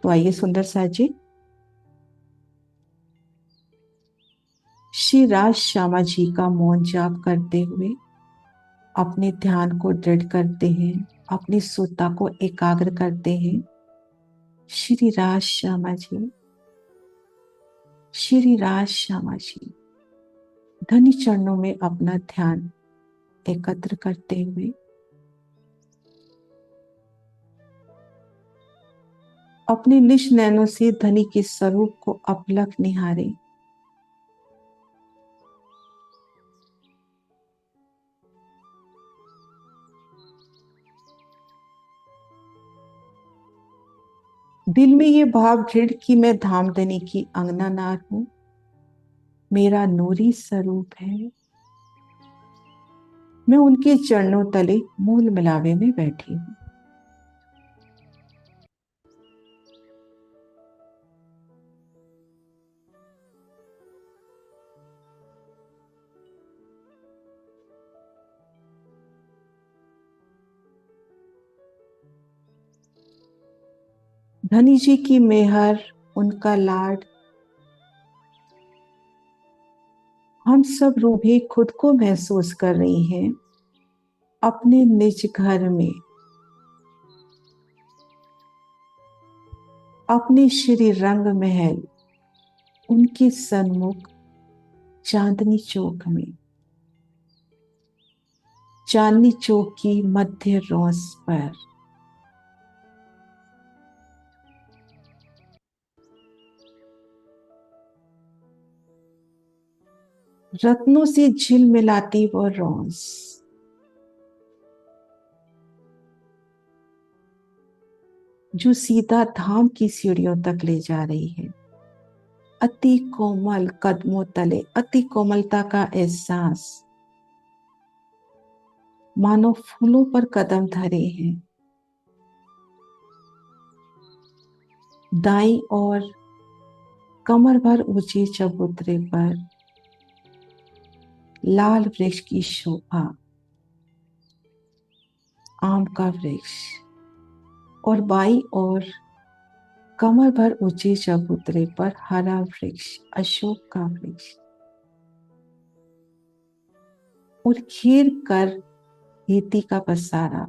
तो आइए सुंदर साथ जी, श्री राज श्यामा जी का मौन जाप करते हुए अपने ध्यान को दृढ़ करते हैं, अपनी सुरता को एकाग्र करते हैं। श्री राज श्यामा जी, श्री राज श्यामा जी, धनी चरणों में अपना ध्यान एकत्र करते हुए अपने निज नैनों से धनी के स्वरूप को अपलक निहारे। दिल में ये भाव दृढ़ कि मैं धामधनी की अंगना नार हूं, मेरा नूरी स्वरूप है, मैं उनके चरणों तले मूल मिलावे में बैठी हूं। धनी जी की मेहर, उनका लाड, हम सब रूहें खुद को महसूस कर रही हैं अपने निज घर में, अपने श्री रंग महल, उनके सन्मुख चांदनी चौक में, चांदनी चौक की मध्य रोस पर। रत्नों से झिलमिलाती वो रोस, जो सीधा धाम की सीढ़ियों तक ले जा रही है। अति कोमल कदमों तले अति कोमलता का एहसास, मानो फूलों पर कदम धरे हैं। दाईं ओर कमर भर ऊंचे चबूतरे पर लाल वृक्ष की शोभा, आम का वृक्ष, और बाईं ओर कमर भर ऊंचे चबूतरे पर हरा वृक्ष, अशोक का वृक्ष, और घेर कर रेती का पसारा,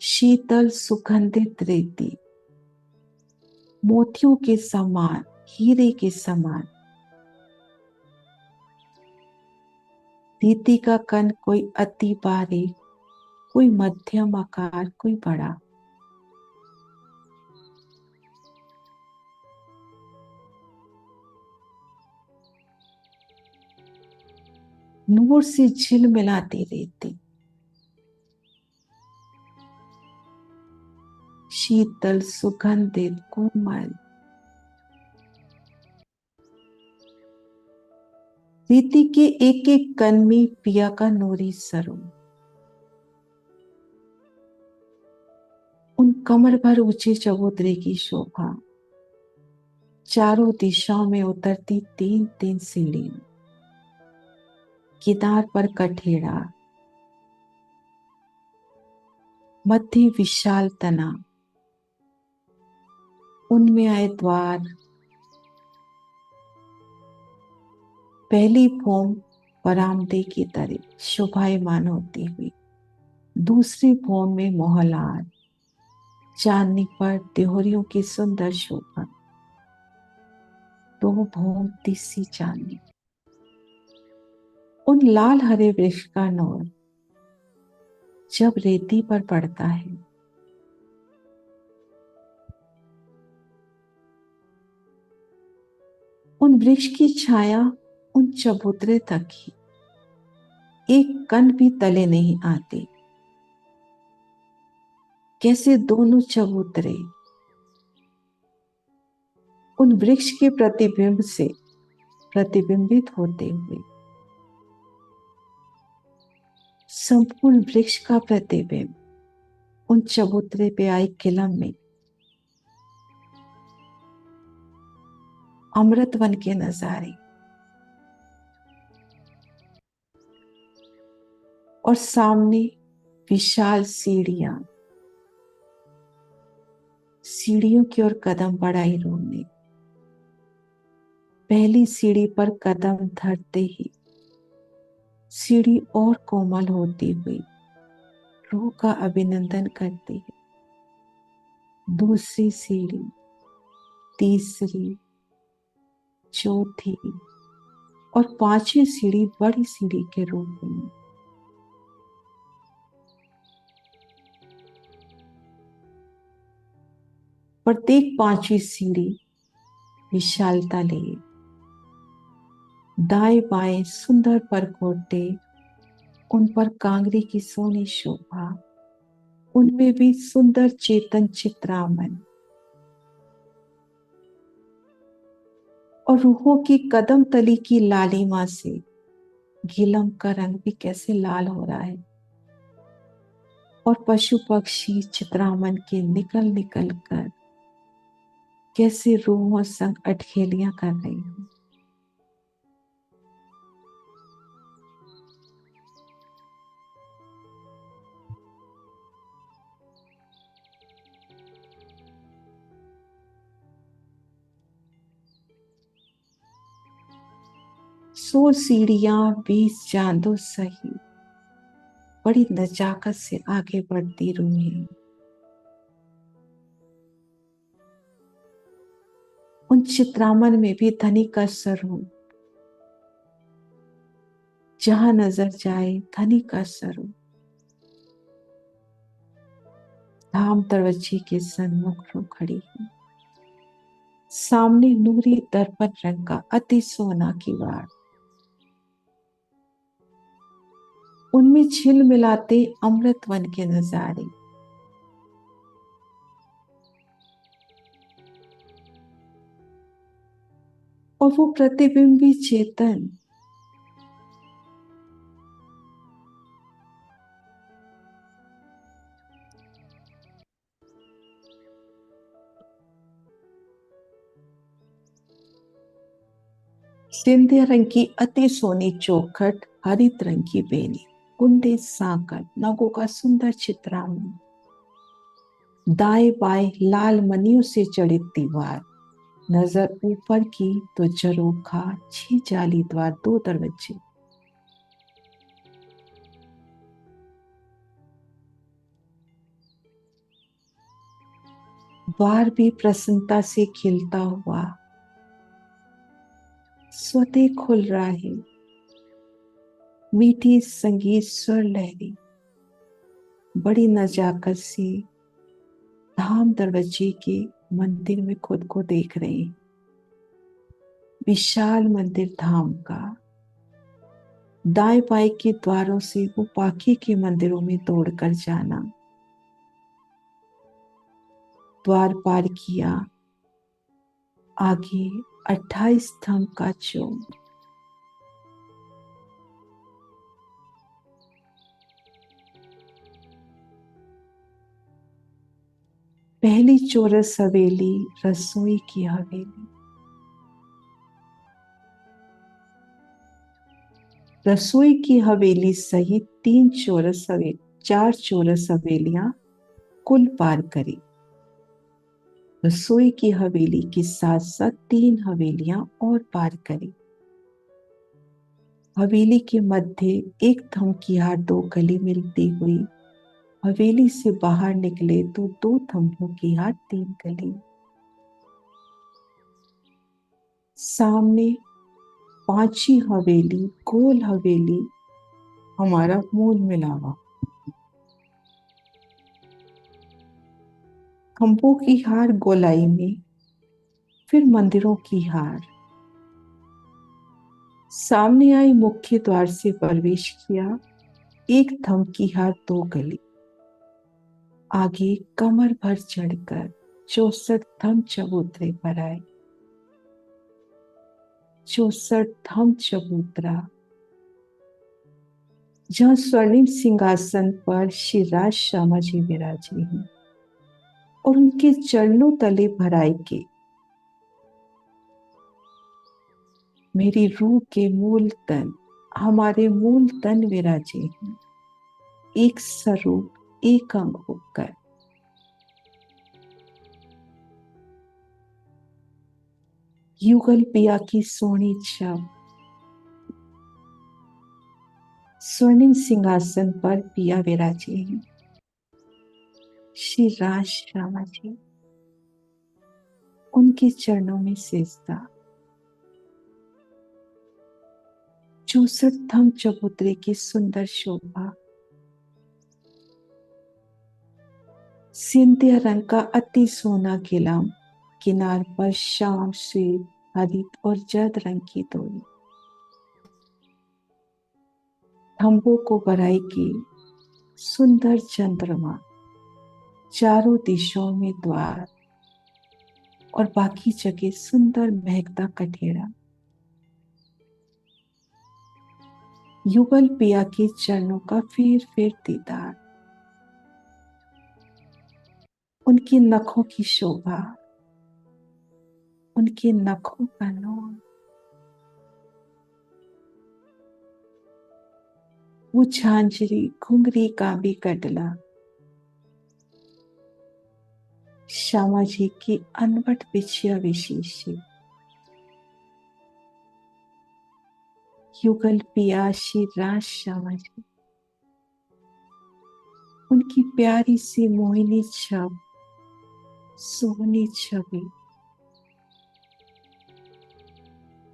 शीतल सुगंधित रेती, मोतियों के समान, हीरे के समान। रेती का कण कोई अति बारीक, कोई मध्यम आकार, कोई बड़ा। नूर से झिलमिलाती रेती, शीतल सुगंधित कोमल। रेती के एक एक कण में पिया का नूरी स्वरूप, उन कमर भर ऊंचे चबूतरे की शोभा, चारों दिशाओं में उतरती तीन तीन सीढ़ियां, किनार पर कठेड़ा, मध्य विशाल तना, उनमें आए द्वार, पहली भूम बरामदे की तरह शोभायमान होती हुई, दूसरी भूम में मोहलात, चांदनी पर देहरियों की सुंदर शोभा, दो भूम तीसरी चांदनी, उन लाल हरे वृक्ष का नूर जब रेती पर पड़ता है, उन वृक्ष की छाया उन चबूतरे तक ही एक कण भी तले नहीं आती। कैसे दोनों चबूतरे उन वृक्ष के प्रतिबिंब से प्रतिबिंबित होते हुए संपूर्ण वृक्ष का प्रतिबिंब उन चबूतरे पे आई किलम में अमृत वन के नजारे, और सामने विशाल सीढ़ियां, सीढ़ियों की ओर कदम बढ़ाई रूह ने। पहली सीढ़ी पर कदम धरते ही सीढ़ी और कोमल होती हुई रूह का अभिनंदन करती है। दूसरी सीढ़ी, तीसरी, चौथी और पांचवी सीढ़ी बड़ी सीढ़ी के रूप में। प्रत्येक पांचवी सीढ़ी विशालता लिए। दाएं बाएं सुंदर परकोटे, उन पर कांगरी की सोनी शोभा, उनमें भी सुंदर चेतन चित्रामन, और रूहों की कदम तली की लालिमा से गीलम का रंग भी कैसे लाल हो रहा है, और पशु पक्षी चित्रामन के निकल निकल कर कैसे रूहों संग अटखेलियां कर रही हूं। सौ सीढ़ियां 20 चांदों सही बड़ी नजाकत से आगे बढ़ती रूहें उन चित्रामन में भी धनी का स्वरूप, जहां नजर जाए धनी का स्वरूप धाम दरवाजे के सन्मुख रो खड़ी है। सामने नूरी दर्पण रंग का अति सोना किवाड़, उनमें झिल मिलाते अमृत वन के नजारे। और वो प्रतिबिंबी चेतन सिंधिया रंग की अति सोनी चौखट, हरित रंग की बेनी, कुंदे सांकट, नगों का सुंदर चित्रांगन, दाएं बाएं लाल मनियों से जड़ित दीवार, नजर ऊपर की तो झरोखा, 6 जाली द्वार, 2 दरवाजे। द्वार भी प्रसन्नता से खिलता हुआ स्वतः खुल रहा है। मीठी संगीत स्वर लहरी बड़ी नजाकत से धाम दरवाजे के मंदिर में खुद को देख रहे हैं। विशाल मंदिर धाम का, दाएं बाएं के द्वारों से वो बाकी के मंदिरों में दौड़कर जाना। द्वार पार किया, आगे 28 स्तंभ का चौक, पहली चौरस हवेली, रसोई की हवेली, रसोई की हवेली सहित 4 चौरस हवेलियां कुल पार करी। रसोई की हवेली के साथ साथ 3 हवेलियां और पार करी। हवेली के मध्य एक थम की हार 2 गली मिलती हुई हवेली से बाहर निकले तो 2 थंभों की हार 3 गली। सामने 5वीं हवेली, गोल हवेली, हमारा मूल मिलावा। खंभों की हार गोलाई में, फिर मंदिरों की हार। सामने आई मुख्य द्वार से प्रवेश किया, एक थंभ की हार 2 गली। आगे कमर भर चढ़कर 64 थंभ चबूतरे पर आए। 64 थंभ चबूतरा, जहां स्वर्णिम सिंहासन पर श्री राज श्यामा जी विराजे हैं और उनके चरणों तले भराई के मेरी रूह के मूल तन, हमारे मूल तन विराजे हैं, एक स्वरूप, एक अंग होकर। युगल पिया की सोनी छब, स्वर्णिम सिंहासन पर पिया विराजे हैं। श्री राज श्यामा जी, उनके चरणों में सिजदा। 64 थम चबूतरे की सुंदर शोभा, सिंधिया रंग का अति सोना गिलम, किनार पर श्याम श्वेत हरित और जर्द रंग की डोरी। थंबों को बराई की सुंदर चंद्रमा, चारों दिशाओं में द्वार और बाकी जगह सुंदर महकता कठेरा। युगल पिया के चरणों का फिर दीदार, उनकी नखों की शोभा, उनके नखों का नूर। वो झांझरी घुंघरी का भी कटला, श्यामा जी की अनवट बिछिया विशेषी। युगल पिया श्री राज श्यामा जी, उनकी प्यारी सी मोहिनी छब, सोहनी छवि,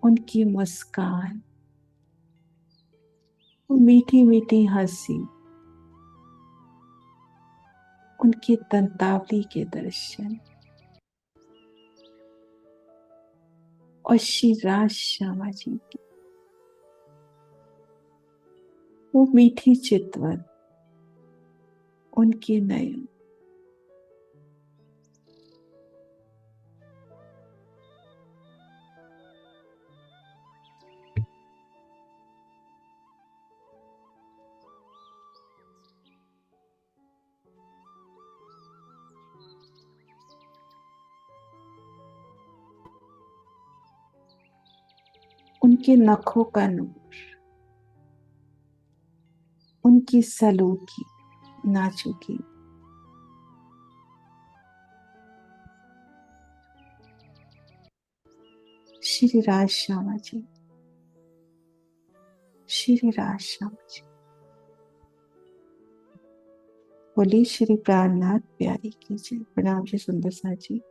उनकी मुस्कान, वो मीठी मीठी हंसी, उनके दंतावली के दर्शन और श्री राज श्यामा जी की वो मीठी चितवन, उनके नयन। उनके नखों का नूर, उनकी सलूकी नाचुकी, श्री राज श्यामा जी, श्री राज श्यामा जी। बोली श्री प्राणनाथ प्यारी की जय। प्रणाम जी सुंदर सा जी।